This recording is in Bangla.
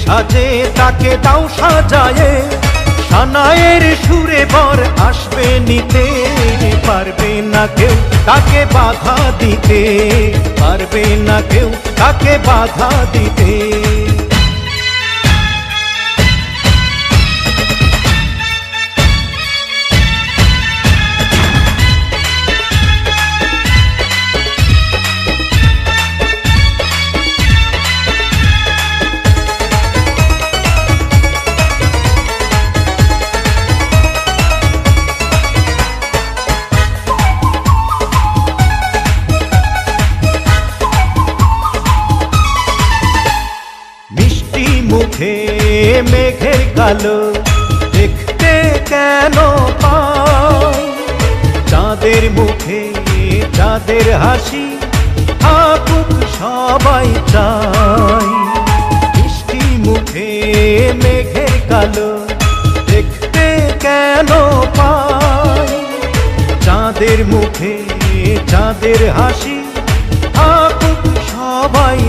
সাজে তাকে দাও সাজায়ে, সানায়ের সুরে বর আসবে নিতে। পারবে না কেউ তাকে বাধা দিতে, পারবে না কেউ তাকে বাধা দিতে। মুখে মেঘের কালো দেখতে কেন পাই, চাঁদের মুখে চাঁদের হাসি থাকুক সবাই চাই। মিষ্টি মুখে মেঘের কালো দেখতে কেন পাই, চাঁদের মুখে চাঁদের হাসি থাকুক সবাই